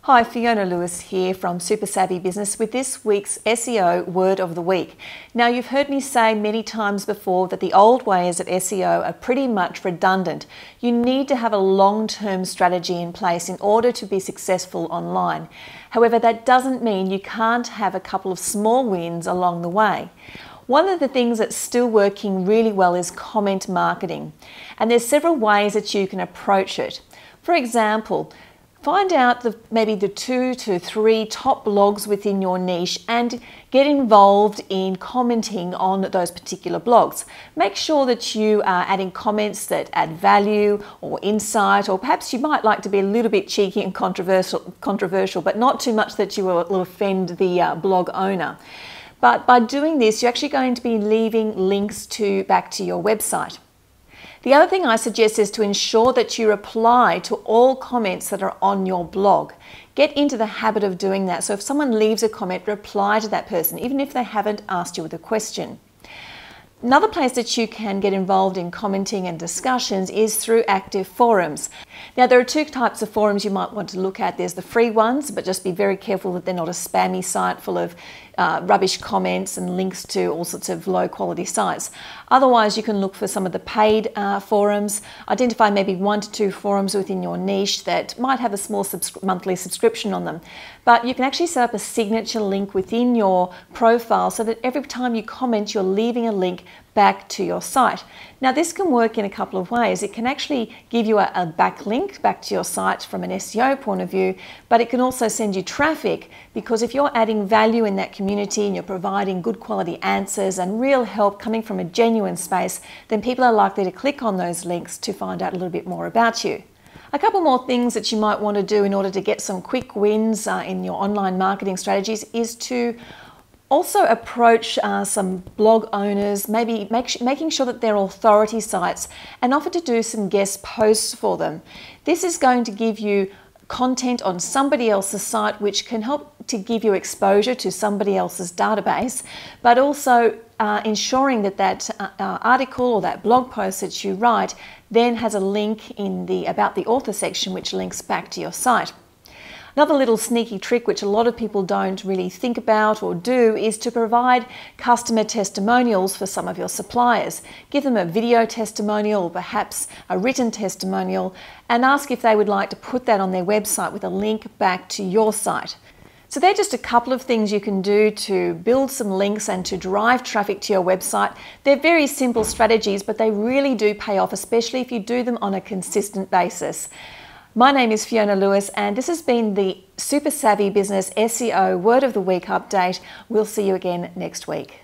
Hi, Fiona Lewis here from Super Savvy Business with this week's SEO Word of the Week. Now, you've heard me say many times before that the old ways of SEO are pretty much redundant. You need to have a long-term strategy in place in order to be successful online. However, that doesn't mean you can't have a couple of small wins along the way. One of the things that's still working really well is comment marketing, and there's several ways that you can approach it. For example, find out maybe the 2 to 3 top blogs within your niche and get involved in commenting on those particular blogs. Make sure that you are adding comments that add value or insight, or perhaps you might like to be a little bit cheeky and controversial, but not too much that you will offend the blog owner. But by doing this, you're actually going to be leaving links back to your website. The other thing I suggest is to ensure that you reply to all comments that are on your blog. Get into the habit of doing that. So if someone leaves a comment, reply to that person, even if they haven't asked you with a question. Another place that you can get involved in commenting and discussions is through active forums. Now, there are 2 types of forums you might want to look at. There's the free ones, but just be very careful that they're not a spammy site full of rubbish comments and links to all sorts of low quality sites. Otherwise, you can look for some of the paid forums. Identify maybe 1 to 2 forums within your niche that might have a small monthly subscription on them. But you can actually set up a signature link within your profile so that every time you comment, you're leaving a link back to your site. Now, this can work in a couple of ways. It can actually give you a backlink back to your site from an SEO point of view, but it can also send you traffic, because if you're adding value in that community and you're providing good quality answers and real help coming from a genuine space, then people are likely to click on those links to find out a little bit more about you. A couple more things that you might want to do in order to get some quick wins in your online marketing strategies is to also approach some blog owners, maybe making sure that they're authority sites, and offer to do some guest posts for them. This is going to give you content on somebody else's site, which can help to give you exposure to somebody else's database, but also ensuring that article or that blog post that you write then has a link in the About the Author section, which links back to your site. Another little sneaky trick which a lot of people don't really think about or do is to provide customer testimonials for some of your suppliers. Give them a video testimonial or perhaps a written testimonial, and ask if they would like to put that on their website with a link back to your site. So they're just a couple of things you can do to build some links and to drive traffic to your website. They're very simple strategies, but they really do pay off, especially if you do them on a consistent basis. My name is Fiona Lewis, and this has been the Super Savvy Business SEO Word of the Week update. We'll see you again next week.